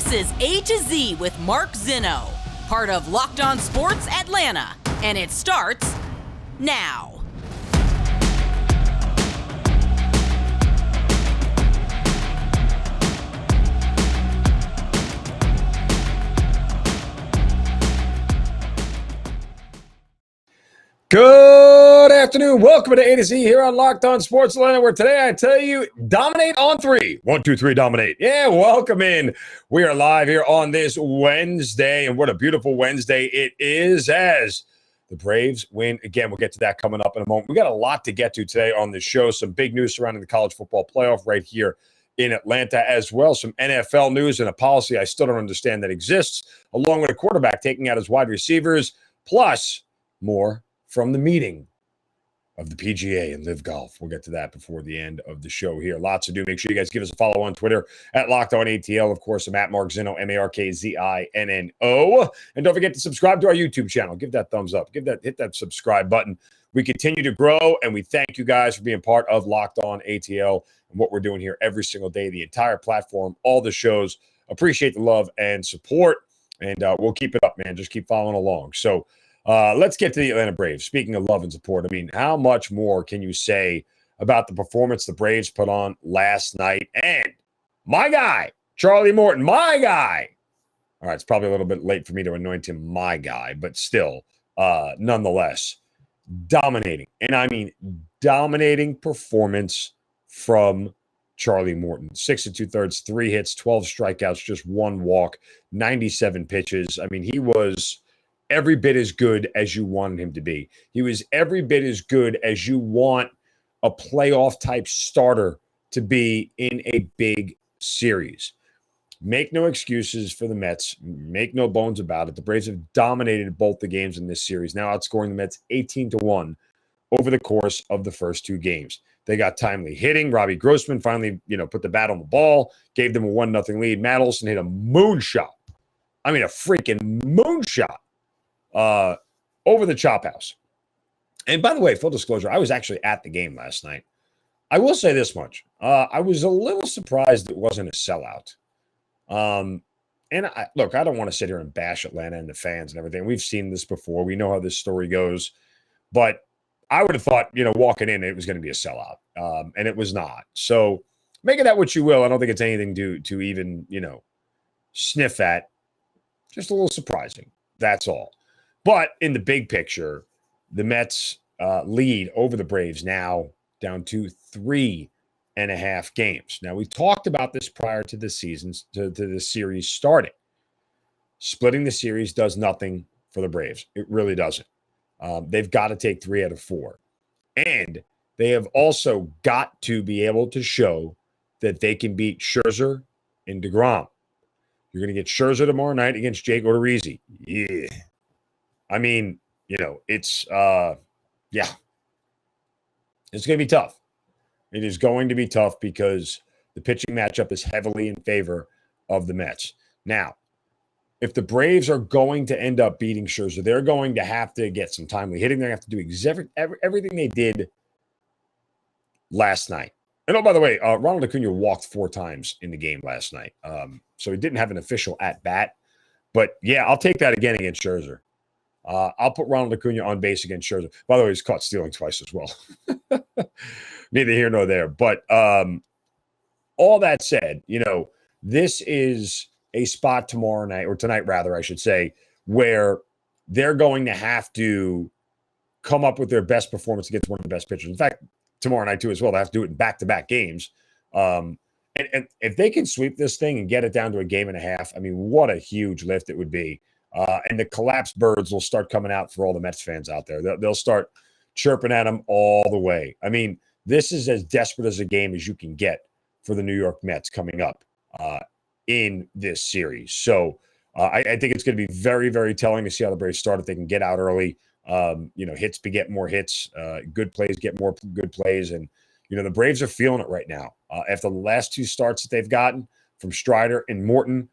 This is A to Z with Mark Zinno, part of Locked On Sports Atlanta, and it starts now. Good afternoon. Welcome to A to Z here on Locked On Sports Atlanta, where today I tell you, dominate on three. 1, 2, 3, dominate. Yeah, welcome in. We are live here on this Wednesday, and what a beautiful Wednesday it is as the Braves win. Again, we'll get to that coming up in a moment. We got a lot to get to today on the show. Some big news surrounding the college football playoff right here in Atlanta as well. Some NFL news and a policy I still don't understand that exists, along with a quarterback taking out his wide receivers, plus more from the meeting of the PGA and Live Golf. We'll get to that before the end of the show here. Lots to do. Make sure you guys give us a follow on Twitter at LockedOnATL. Of course, I'm at Mark Zinno, MarkZinno. And don't forget to subscribe to our YouTube channel. Give that thumbs up. Hit that subscribe button. We continue to grow, and we thank you guys for being part of Locked On ATL and what we're doing here every single day, the entire platform, all the shows. Appreciate the love and support, and we'll keep it up, man. Just keep following along. So, let's get to the Atlanta Braves. Speaking of love and support, I mean, how much more can you say about the performance the Braves put on last night? And my guy, Charlie Morton, my guy. All right, it's probably a little bit late for me to anoint him my guy, but still, nonetheless, dominating. And I mean, dominating performance from Charlie Morton. 6 2/3, 3 hits, 12 strikeouts, just 1 walk, 97 pitches. I mean, he was every bit as good as you wanted him to be. He was every bit as good as you want a playoff type starter to be in a big series. Make no excuses for the Mets. Make no bones about it. The Braves have dominated both the games in this series, now outscoring the Mets 18-1 over the course of the first 2 games. They got timely hitting. Robbie Grossman finally, put the bat on the ball, gave them a 1-0 lead. Matt Olson hit a moonshot. I mean, a freaking moonshot. Over the chop house. And by the way, full disclosure, I was actually at the game last night. I will say this much. I was a little surprised it wasn't a sellout. And I don't want to sit here and bash Atlanta and the fans and everything. We've seen this before. We know how this story goes. But I would have thought, walking in, it was going to be a sellout. And it was not. So make of that what you will. I don't think it's anything to even, sniff at. Just a little surprising. That's all. But in the big picture, the Mets lead over the Braves now down to 3.5 games. Now, we talked about this prior to the seasons, to the series starting. Splitting the series does nothing for the Braves. It really doesn't. They've got to take 3 out of 4. And they have also got to be able to show that they can beat Scherzer and DeGrom. You're going to get Scherzer tomorrow night against Jake Odorizzi. Yeah. I mean, it's, it's going to be tough. It is going to be tough because the pitching matchup is heavily in favor of the Mets. Now, if the Braves are going to end up beating Scherzer, they're going to have to get some timely hitting. They're going to have to do everything they did last night. And by the way, Ronald Acuna walked 4 times in the game last night. So he didn't have an official at-bat. But, yeah, I'll take that again against Scherzer. I'll put Ronald Acuna on base against Scherzer. By the way, he's caught stealing twice as well. Neither here nor there. But all that said, this is a spot tomorrow night, or tonight rather, I should say, where they're going to have to come up with their best performance against one of the best pitchers. In fact, tomorrow night too as well. They have to do it in back-to-back games. And if they can sweep this thing and get it down to a game and a half, I mean, what a huge lift it would be. And the collapsed birds will start coming out for all the Mets fans out there. They'll start chirping at them all the way. I mean, this is as desperate as a game as you can get for the New York Mets coming up in this series. So I think it's going to be very, very telling to see how the Braves start. If they can get out early, hits beget more hits, good plays get more good plays. And, the Braves are feeling it right now. After the last 2 starts that they've gotten from Strider and Morton,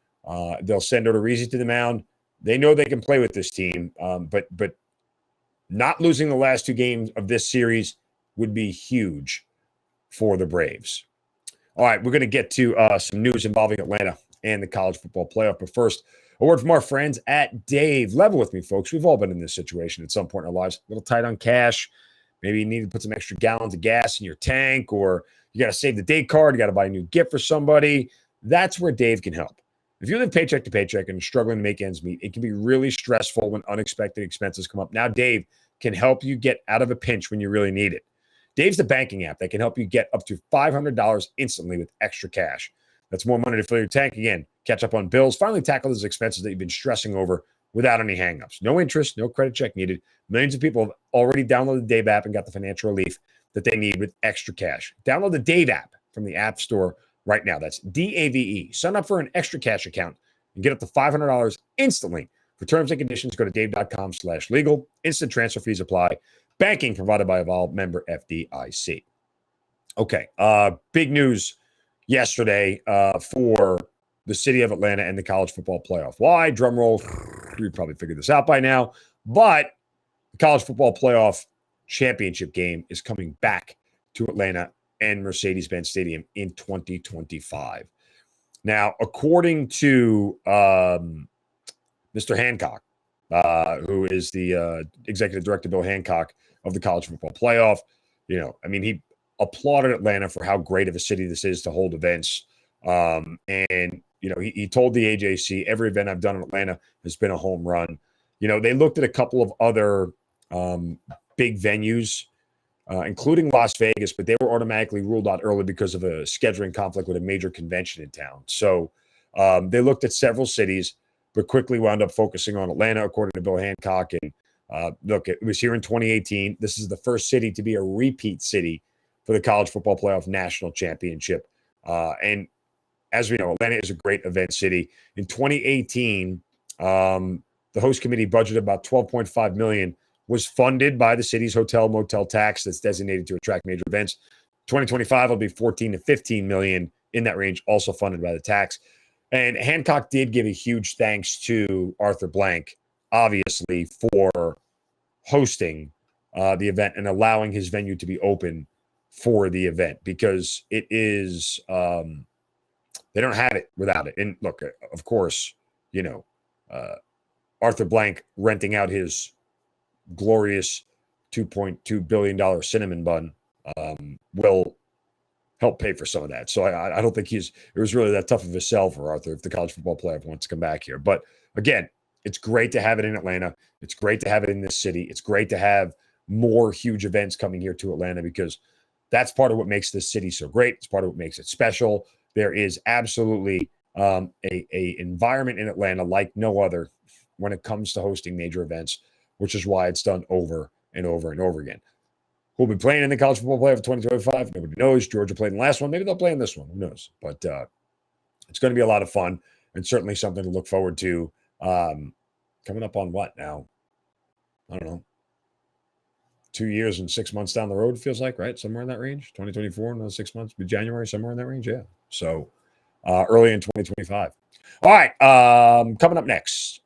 they'll send Odorizzi to the mound. They know they can play with this team, but not losing the last 2 games of this series would be huge for the Braves. All right, we're going to get to some news involving Atlanta and the college football playoff. But first, a word from our friends at Dave. Level with me, folks. We've all been in this situation at some point in our lives. A little tight on cash. Maybe you need to put some extra gallons of gas in your tank, or you got to save the date card. You got to buy a new gift for somebody. That's where Dave can help. If you live paycheck to paycheck and are struggling to make ends meet, it can be really stressful when unexpected expenses come up. Now, Dave can help you get out of a pinch when you really need it. Dave's the banking app that can help you get up to $500 instantly with extra cash. That's more money to fill your tank. Again, catch up on bills, finally tackle those expenses that you've been stressing over without any hangups. No interest, no credit check needed. Millions of people have already downloaded the Dave app and got the financial relief that they need with extra cash. Download the Dave app from the App Store right now. That's DAVE. Sign up for an extra cash account and get up to $500 instantly. For terms and conditions, go to dave.com/legal. Instant transfer fees apply. Banking provided by Evolve, member FDIC. Okay, big news yesterday for the city of Atlanta and the college football playoff. Why? Drum roll. You probably figured this out by now. But the college football playoff championship game is coming back to Atlanta and Mercedes-Benz Stadium in 2025. Now, according to Mr. Hancock, who is the executive director, Bill Hancock, of the college football playoff, he applauded Atlanta for how great of a city this is to hold events. He told the AJC, every event I've done in Atlanta has been a home run. They looked at a couple of other big venues, including Las Vegas, but they were automatically ruled out early because of a scheduling conflict with a major convention in town. So they looked at several cities, but quickly wound up focusing on Atlanta, according to Bill Hancock. And look, it was here in 2018. This is the first city to be a repeat city for the college football playoff national championship. And as we know, Atlanta is a great event city. In 2018, the host committee budgeted about $12.5 million, was funded by the city's hotel motel tax that's designated to attract major events. 2025 will be 14 to 15 million in that range, also funded by the tax. And Hancock did give a huge thanks to Arthur Blank, obviously, for hosting the event and allowing his venue to be open for the event, because it is they don't have it without it. And look, of course, Arthur Blank renting out his glorious $2.2 billion cinnamon bun will help pay for some of that. So I don't think it was really that tough of a sell for Arthur if the college football playoff wants to come back here. But again, it's great to have it in Atlanta. It's great to have it in this city. It's great to have more huge events coming here to Atlanta, because that's part of what makes this city so great. It's part of what makes it special. There is absolutely a environment in Atlanta like no other when it comes to hosting major events, which is why it's done over and over and over again. Who'll be playing in the college football playoff of 2025? Nobody knows. Georgia played in the last one. Maybe they'll play in this one. Who knows? But it's going to be a lot of fun, and certainly something to look forward to. Coming up on what now? I don't know. 2 years and 6 months down the road, feels like, right? Somewhere in that range. 2024, another 6 months, January, somewhere in that range. Yeah. So early in 2025. All right. Coming up next.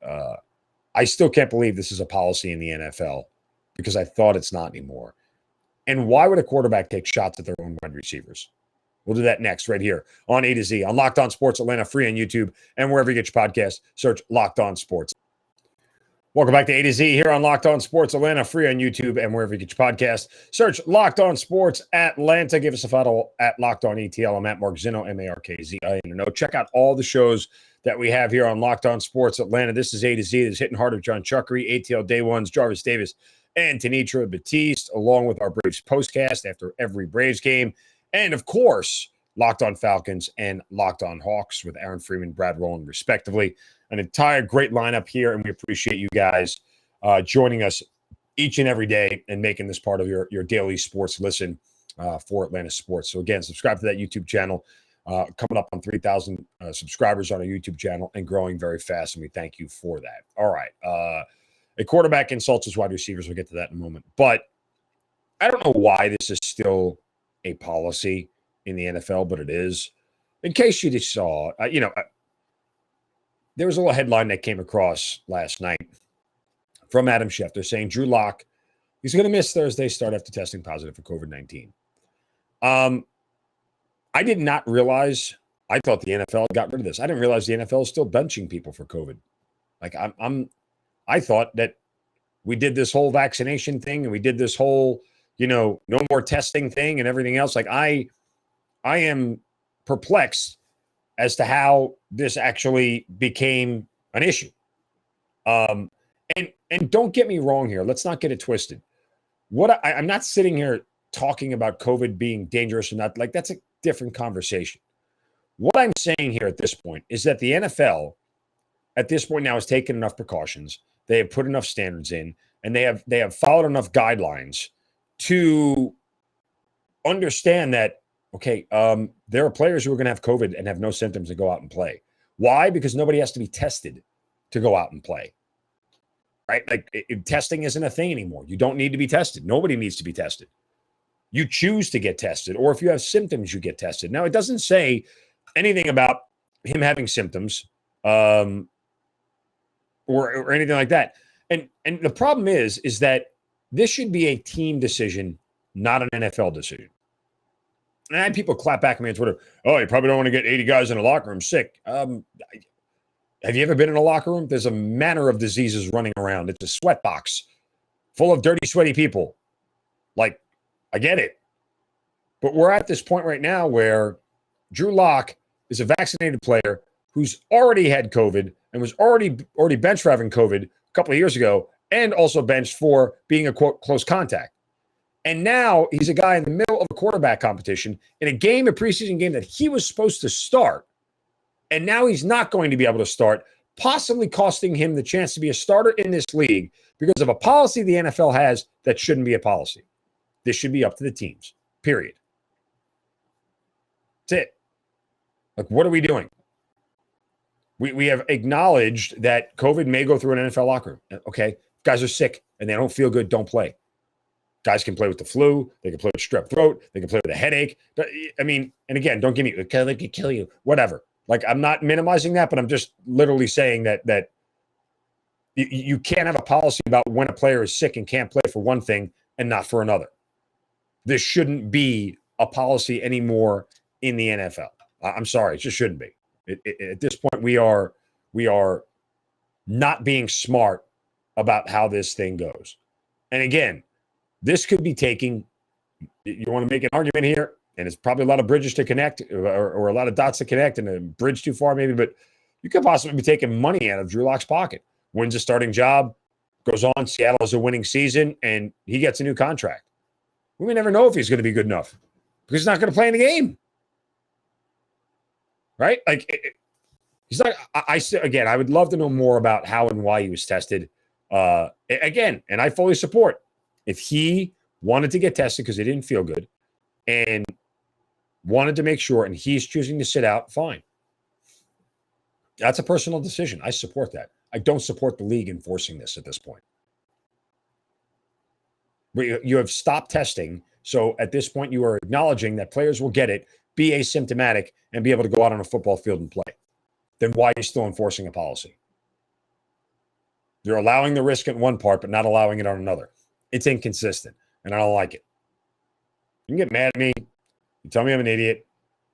I still can't believe this is a policy in the NFL, because I thought it's not anymore. And why would a quarterback take shots at their own wide receivers? We'll do that next right here on A to Z on Locked On Sports Atlanta, free on YouTube and wherever you get your podcast. Search Locked On Sports. Welcome back to A to Z here on Locked On Sports Atlanta, free on YouTube and wherever you get your podcast. Search Locked On Sports Atlanta. Give us a follow at Locked On ETL. I'm at Mark Zinno, MarkZino. Check out all the shows that we have here on Locked On Sports Atlanta. This is A to Z. This is Hitting Hard with John Chuckery, ATL Day Ones, Jarvis Davis, and Tanitra Batiste, along with our Braves postcast after every Braves game. And, of course, Locked On Falcons and Locked On Hawks with Aaron Freeman, Brad Rowland, respectively. An entire great lineup here, and we appreciate you guys joining us each and every day and making this part of your daily sports listen for Atlanta sports. So, again, subscribe to that YouTube channel. Coming up on 3,000 subscribers on our YouTube channel and growing very fast, and we thank you for that. All right. A quarterback insults his wide receivers. We'll get to that in a moment. But I don't know why this is still a policy in the NFL, but it is. In case you just saw, there was a little headline that came across last night from Adam Schefter saying Drew Lock, he's going to miss Thursday's start after testing positive for COVID-19. I did not realize I thought the NFL got rid of this. I didn't realize the NFL is still benching people for COVID. Like I thought that we did this whole vaccination thing and we did this whole, no more testing thing and everything else. Like I am perplexed as to how this actually became an issue. And don't get me wrong here. Let's not get it twisted. I'm not sitting here talking about COVID being dangerous or not. Like, that's a different conversation. What I'm saying here at this point is that the NFL at this point now has taken enough precautions. They have put enough standards in, and they have followed enough guidelines to understand that, okay, there are players who are going to have COVID and have no symptoms and go out and play. Why? Because nobody has to be tested to go out and play. Right? Like, testing isn't a thing anymore. You don't need to be tested. Nobody needs to be tested. You choose to get tested, or if you have symptoms, you get tested. Now, it doesn't say anything about him having symptoms or anything like that. And the problem is that this should be a team decision, not an NFL decision. And I had people clap back at me on Twitter. Oh, you probably don't want to get 80 guys in a locker room sick. Have you ever been in a locker room? There's a manner of diseases running around. It's a sweat box full of dirty, sweaty people. Like, I get it. But we're at this point right now where Drew Lock is a vaccinated player who's already had COVID and was already benched for having COVID a couple of years ago, and also benched for being a, quote, close contact. And now he's a guy in the middle of a quarterback competition in a preseason game that he was supposed to start. And now he's not going to be able to start, possibly costing him the chance to be a starter in this league because of a policy the NFL has that shouldn't be a policy. This should be up to the teams, period. That's it. Like, what are we doing? We have acknowledged that COVID may go through an NFL locker room. Okay, guys are sick and they don't feel good, don't play. Guys can play with the flu. They can play with strep throat. They can play with a headache. I mean, and again, don't give me, they could kill you, whatever. Like, I'm not minimizing that, but I'm just literally saying that you can't have a policy about when a player is sick and can't play for one thing and not for another. This shouldn't be a policy anymore in the NFL. I'm sorry, it just shouldn't be. At this point, we are not being smart about how this thing goes. And again, this could be taking, you want to make an argument here, and it's probably a lot of bridges to connect or a lot of dots to connect and a bridge too far maybe, but you could possibly be taking money out of Drew Lock's pocket. Wins a starting job, goes on, Seattle has a winning season, and he gets a new contract. We may never know if he's going to be good enough because he's not going to play in the game. Right? Like, he's not. I would love to know more about how and why he was tested. Again, and I fully support if he wanted to get tested because he didn't feel good and wanted to make sure, and he's choosing to sit out, fine. That's a personal decision. I support that. I don't support the league enforcing this at this point. You have stopped testing, so at this point you are acknowledging that players will get it, be asymptomatic, and be able to go out on a football field and play. Then why are you still enforcing a policy? You're allowing the risk in one part, but not allowing it on another. It's inconsistent, and I don't like it. You can get mad at me. You tell me I'm an idiot.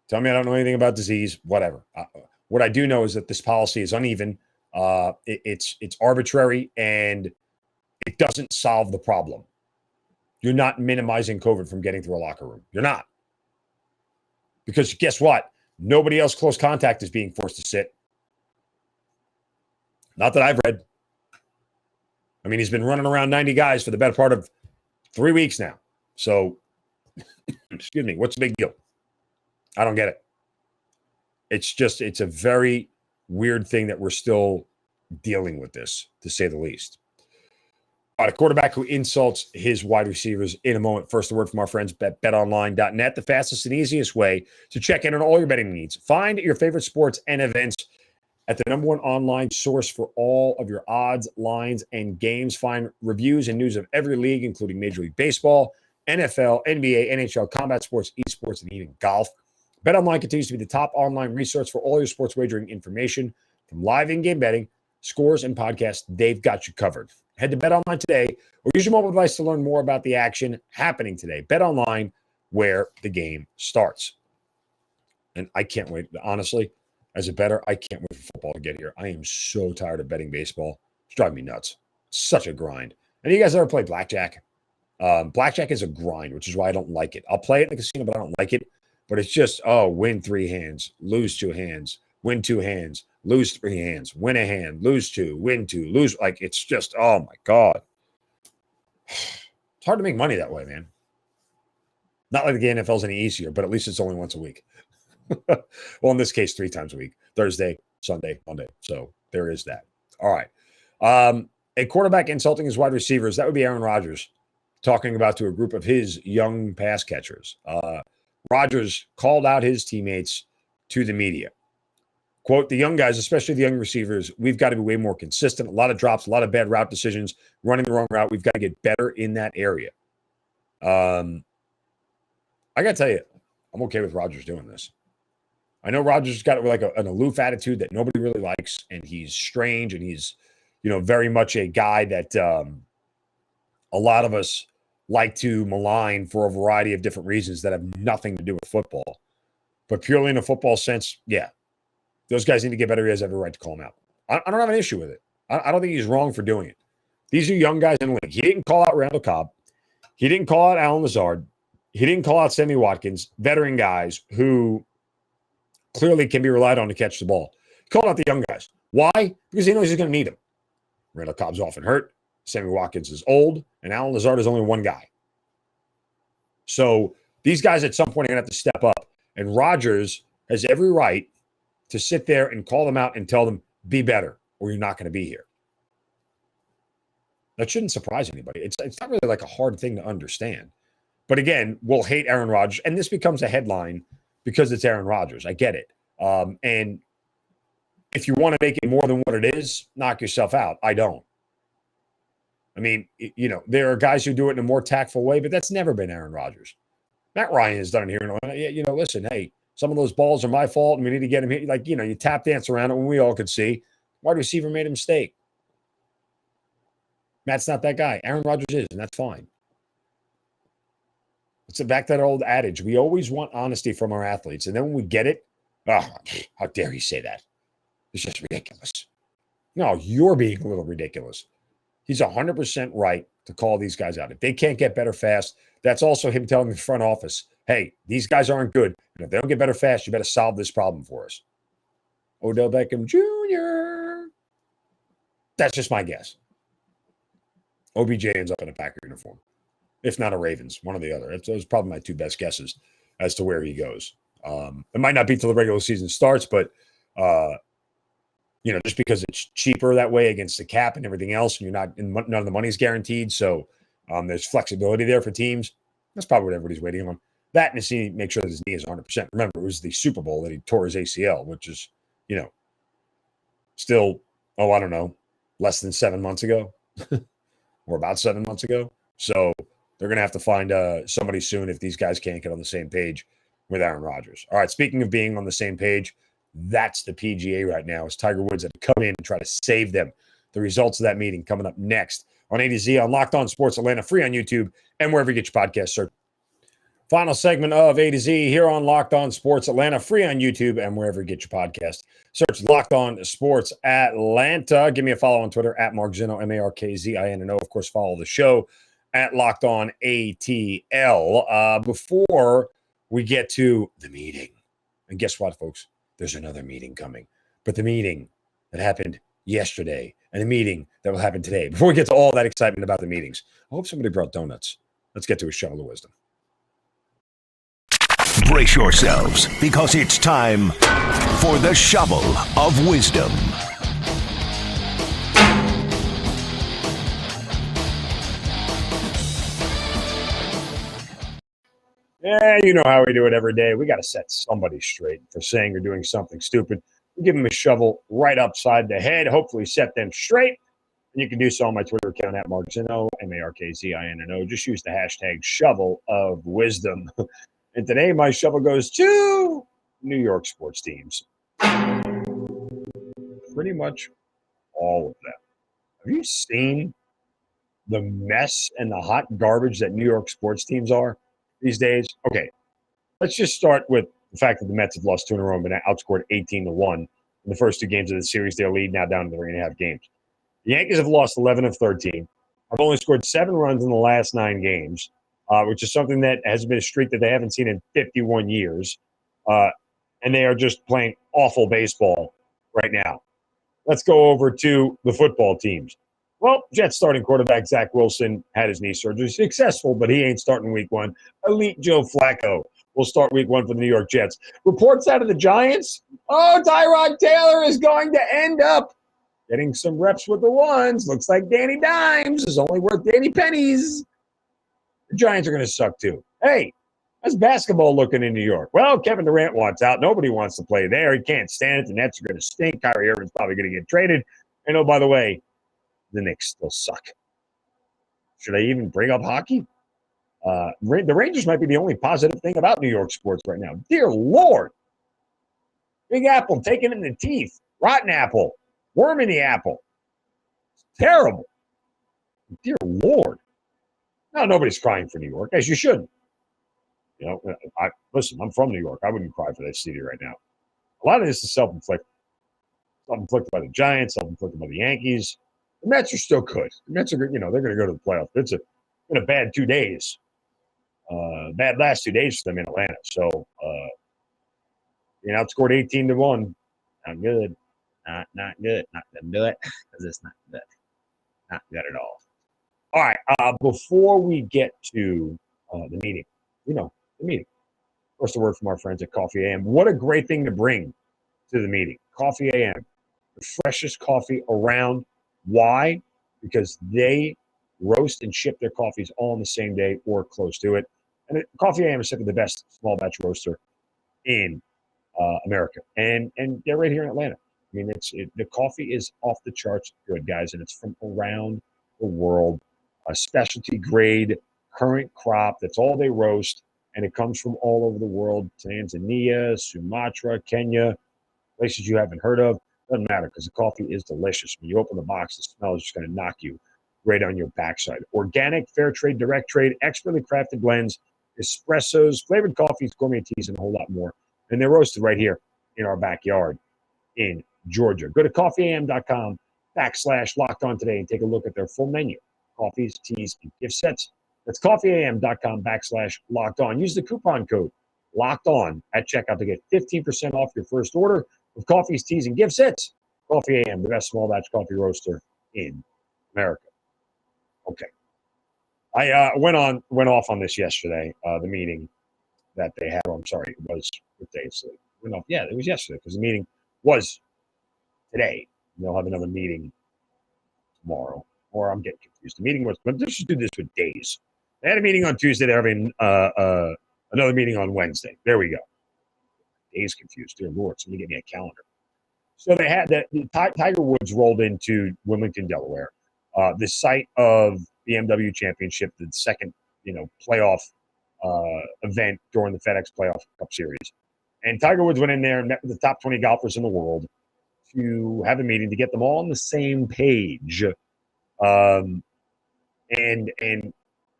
Tell me I don't know anything about disease, whatever. What I do know is that this policy is uneven. It's arbitrary, and it doesn't solve the problem. You're not minimizing COVID from getting through a locker room. You're not. Because guess what? Nobody else close contact is being forced to sit. Not that I've read. I mean, he's been running around 90 guys for the better part of 3 weeks now. So, excuse me, what's the big deal? I don't get it. It's a very weird thing that we're still dealing with this, to say the least. All right, a quarterback who insults his wide receivers in a moment. First, a word from our friends at betonline.net, the fastest and easiest way to check in on all your betting needs. Find your favorite sports and events at the #1 online source for all of your odds, lines, and games. Find reviews and news of every league, including Major League Baseball, NFL, NBA, NHL, combat sports, esports, and even golf. BetOnline continues to be the top online resource for all your sports wagering information. From live in-game betting, scores, and podcasts, they've got you covered. Head to BetOnline today or use your mobile device to learn more about the action happening today. BetOnline, where the game starts. And I can't wait. Honestly, as a bettor, I can't wait for football to get here. I am so tired of betting baseball. It's driving me nuts. It's such a grind. And you guys ever play blackjack? Blackjack is a grind, which is why I don't like it. I'll play it in the casino, but I don't like it. But it's just, win 3 hands, lose 2 hands, win 2 hands, lose 3 hands, win a hand, lose 2, win 2, lose. Like, it's just, oh my God. It's hard to make money that way, man. Not like the NFL's any easier, but at least it's only once a week. Well, in this case, 3 times a week: Thursday, Sunday, Monday. So there is that. All right. A quarterback insulting his wide receivers. That would be Aaron Rodgers talking about to a group of his young pass catchers. Rodgers called out his teammates to the media. Quote, the young guys, especially the young receivers, we've got to be way more consistent. A lot of drops, a lot of bad route decisions, running the wrong route. We've got to get better in that area. I got to tell you, I'm okay with Rodgers doing this. I know Rodgers got like an aloof attitude that nobody really likes, and he's strange, and he's, very much a guy that a lot of us like to malign for a variety of different reasons that have nothing to do with football. But purely in a football sense, yeah, those guys need to get better. He has every right to call him out. I don't have an issue with it. I don't think he's wrong for doing it. These are young guys in the league. He didn't call out Randall Cobb. He didn't call out Alan Lazard. He didn't call out Sammy Watkins, veteran guys who clearly can be relied on to catch the ball. He called out the young guys. Why? Because he knows he's going to need them. Randall Cobb's often hurt. Sammy Watkins is old. And Alan Lazard is only one guy. So these guys at some point are going to have to step up. And Rodgers has every right to sit there and call them out and tell them, be better, or you're not going to be here. That shouldn't surprise anybody. It's not really like a hard thing to understand. But again, we'll hate Aaron Rodgers. And this becomes a headline because it's Aaron Rodgers. I get it. And if you want to make it more than what it is, knock yourself out. I don't. I mean, there are guys who do it in a more tactful way, but that's never been Aaron Rodgers. Matt Ryan has done it here. Listen, hey, some of those balls are my fault, and we need to get him here. Like, you tap dance around it when we all could see. Wide receiver made a mistake. Matt's not that guy. Aaron Rodgers is, and that's fine. It's back to that old adage. We always want honesty from our athletes, and then when we get it, how dare you say that? It's just ridiculous. No, you're being a little ridiculous. He's 100% right to call these guys out. If they can't get better fast, that's also him telling the front office, hey, these guys aren't good. And if they don't get better fast, you better solve this problem for us. Odell Beckham Jr. That's just my guess. OBJ ends up in a Packer uniform. If not a Ravens, one or the other. Those are probably my 2 best guesses as to where he goes. It might not be till the regular season starts, but just because it's cheaper that way against the cap and everything else, and none of the money's guaranteed. So there's flexibility there for teams. That's probably what everybody's waiting on. That and to see, make sure that his knee is 100%. Remember, it was the Super Bowl that he tore his ACL, which is, still, I don't know, less than 7 months ago or about 7 months ago. So they're going to have to find somebody soon if these guys can't get on the same page with Aaron Rodgers. All right, speaking of being on the same page, that's the PGA right now. It's Tiger Woods that come in and try to save them. The results of that meeting coming up next on A to Z on Locked On Sports Atlanta, free on YouTube and wherever you get your podcasts, sir. Final segment of A to Z here on Locked On Sports Atlanta, free on YouTube and wherever you get your podcast. Search Locked On Sports Atlanta. Give me a follow on Twitter at Mark Zinno, MarkZinno. Of course, follow the show at Locked On ATL. Before we get to the meeting, and guess what, folks? There's another meeting coming. But the meeting that happened yesterday and the meeting that will happen today, before we get to all that excitement about the meetings, I hope somebody brought donuts. Let's get to a shovel of wisdom. Brace yourselves, because it's time for the shovel of wisdom. Yeah, you know how we do it every day. We got to set somebody straight for saying or doing something stupid. We give them a shovel right upside the head, hopefully set them straight. And you can do so on my Twitter account at Mark Zinno, MarkZinno. Just use the hashtag shovel of wisdom. And today my shovel goes to New York sports teams. Pretty much all of them. Have you seen the mess and the hot garbage that New York sports teams are these days? Okay, let's just start with the fact that the Mets have lost 2 in a row and been outscored 18-1 in the first 2 games of the series. Their lead now down to 3.5 games. The Yankees have lost 11 of 13. Have only scored 7 runs in the last 9 games, which is something that has been a streak that they haven't seen in 51 years. And they are just playing awful baseball right now. Let's go over to the football teams. Well, Jets starting quarterback Zach Wilson had his knee surgery. Successful, but he ain't starting week 1. Elite Joe Flacco will start week 1 for the New York Jets. Reports out of the Giants, Tyrod Taylor is going to end up getting some reps with the ones. Looks like Danny Dimes is only worth Danny Pennies. The Giants are going to suck too. Hey, how's basketball looking in New York? Well, Kevin Durant wants out. Nobody wants to play there. He can't stand it. The Nets are going to stink. Kyrie Irving's probably going to get traded. And oh, by the way, the Knicks still suck. Should I even bring up hockey? The Rangers might be the only positive thing about New York sports right now. Dear Lord. Big Apple taking it in the teeth. Rotten apple. Worm in the apple. It's terrible. Dear Lord. Now, nobody's crying for New York, as you shouldn't. You know, listen, I'm from New York. I wouldn't cry for that city right now. A lot of this is self-inflicted. Self-inflicted by the Giants, self-inflicted by the Yankees. The Mets are still good. The Mets are, they're going to go to the playoffs. It's been a bad 2 days. Bad last 2 days for them in Atlanta. So, being outscored 18-1, not good. Not good. Not going to do it because it's not good. Not good at all. All right. Before we get to the meeting, the meeting. First, a word from our friends at Coffee AM. What a great thing to bring to the meeting. Coffee AM, the freshest coffee around. Why? Because they roast and ship their coffees all on the same day or close to it. And Coffee AM is simply the best small batch roaster in America. And they're right here in Atlanta. I mean, the coffee is off the charts good, guys, and it's from around the world. A specialty grade, current crop. That's all they roast, and it comes from all over the world. Tanzania, Sumatra, Kenya, places you haven't heard of. Doesn't matter because the coffee is delicious. When you open the box, the smell is just going to knock you right on your backside. Organic, fair trade, direct trade, expertly crafted blends, espressos, flavored coffees, gourmet teas, and a whole lot more. And they're roasted right here in our backyard in Georgia. Go to coffeeam.com/lockedon today and take a look at their full menu. Coffees, teas, and gift sets. That's coffeeam.com/lockedon. Use the coupon code LOCKEDON at checkout to get 15% off your first order of coffees, teas, and gift sets. Coffee AM, the best small batch coffee roaster in America. Okay. I went off on this yesterday, the meeting that they had. I'm sorry, it was what day is it? Yeah, it was yesterday because the meeting was today. They'll have another meeting tomorrow. Or I'm getting confused. The meeting was, but let's just do this with days. They had a meeting on Tuesday. They're having another meeting on Wednesday. There we go. Days confused. Dear Lord, somebody get me a calendar. So they had that. Tiger Woods rolled into Wilmington, Delaware, the site of the BMW Championship, the second, playoff event during the FedEx Playoff Cup Series. And Tiger Woods went in there and met with the top 20 golfers in the world to have a meeting to get them all on the same page. And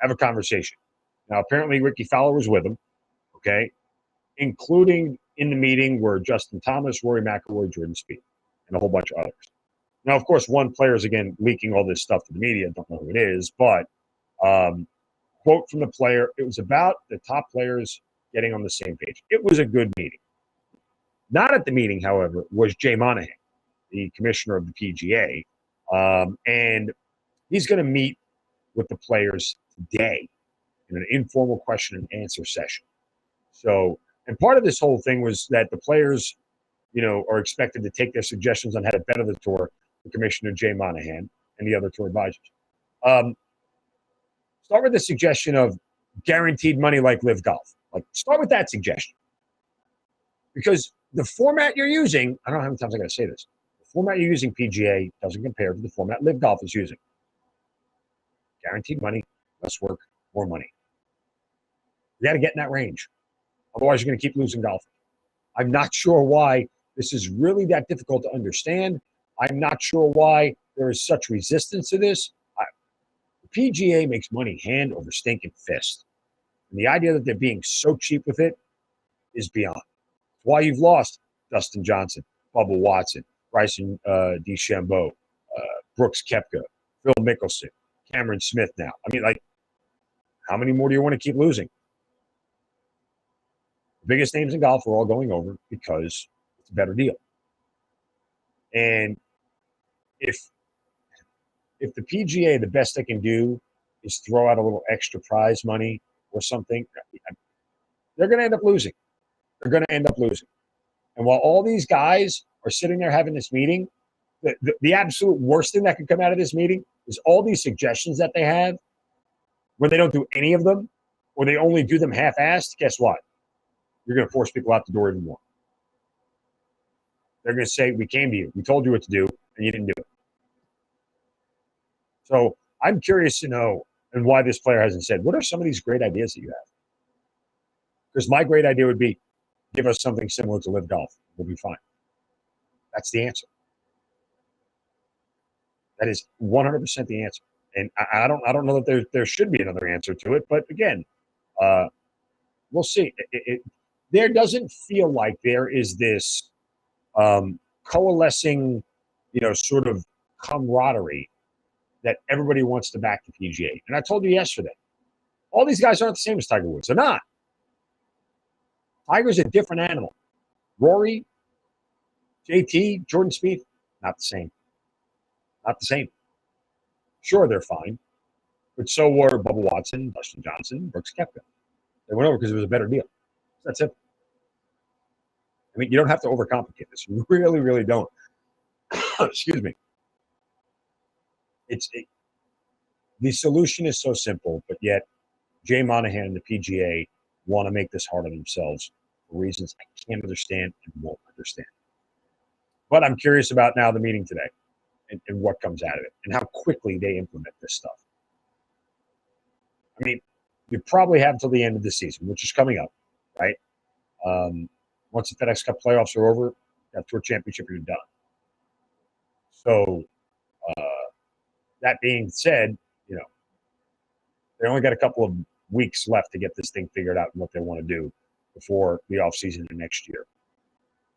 have a conversation. Now, apparently, Ricky Fowler was with him, okay, including in the meeting were Justin Thomas, Rory McIlroy, Jordan Spieth, and a whole bunch of others. Now, of course, one player is, again, leaking all this stuff to the media. I don't know who it is, but quote from the player, it was about the top players getting on the same page. It was a good meeting. Not at the meeting, however, was Jay Monahan, the commissioner of the PGA, and he's going to meet with the players today in an informal question and answer session. So, and part of this whole thing was that the players, are expected to take their suggestions on how to better the tour to Commissioner Jay Monahan and the other tour advisors. Start with the suggestion of guaranteed money like Live Golf. Start with that suggestion. Because the format you're using, I don't know how many times I got to say this, the format you're using, PGA, doesn't compare to the format Live Golf is using. Guaranteed money, less work, more money. You got to get in that range. Otherwise, you're going to keep losing golf. I'm not sure why this is really that difficult to understand. I'm not sure why there is such resistance to this. The PGA makes money hand over stinking fist. And the idea that they're being so cheap with it is beyond. Why you've lost Dustin Johnson, Bubba Watson, Bryson DeChambeau, Brooks Koepka, Phil Mickelson, Cameron Smith now. I mean, like, how many more do you want to keep losing? The biggest names in golf are all going over because it's a better deal. And if the PGA, the best they can do is throw out a little extra prize money or something, they're going to end up losing. They're going to end up losing. And while all these guys are sitting there having this meeting, the absolute worst thing that could come out of this meeting is all these suggestions that they have, when they don't do any of them, or they only do them half-assed, guess what? You're going to force people out the door even more. They're going to say, we came to you. We told you what to do, and you didn't do it. So I'm curious to know, and why this player hasn't said, what are some of these great ideas that you have? Because my great idea would be, give us something similar to Live Golf. We'll be fine. That's the answer. That is 100% the answer. And I don't know that there should be another answer to it. But again, we'll see. There doesn't feel like there is this coalescing, sort of camaraderie that everybody wants to back the PGA. And I told you yesterday, all these guys aren't the same as Tiger Woods. They're not. Tiger's a different animal. Rory, JT, Jordan Spieth, not the same. Not the same. Sure, they're fine. But so were Bubba Watson, Dustin Johnson, Brooks Koepka. They went over because it was a better deal. That's it. I mean, you don't have to overcomplicate this. You really, really don't. Excuse me. The solution is so simple, but yet Jay Monahan and the PGA want to make this hard on themselves for reasons I can't understand and won't understand. But I'm curious about now the meeting today and what comes out of it and how quickly they implement this stuff. I mean, you probably have until the end of the season, which is coming up, right? Once the FedEx Cup playoffs are over, that Tour Championship, you're done. So that being said, they only got a couple of weeks left to get this thing figured out and what they want to do before the offseason of next year.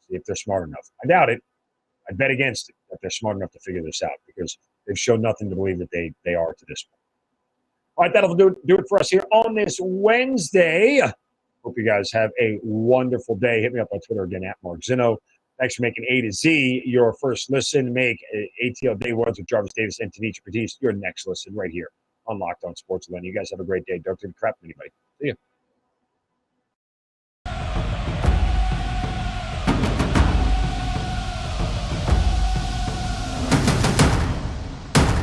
See if they're smart enough. I doubt it. I'd bet against it that they're smart enough to figure this out because they've shown nothing to believe that they are to this point. All right, that'll do it for us here on this Wednesday. Hope you guys have a wonderful day. Hit me up on Twitter again at Mark Zinno. Thanks for making A to Z your first listen. Make ATL Day Ones with Jarvis Davis and Tanisha Batiste your next listen right here on Locked On Sports Atlanta. You guys have a great day. Don't take crap from anybody. See you.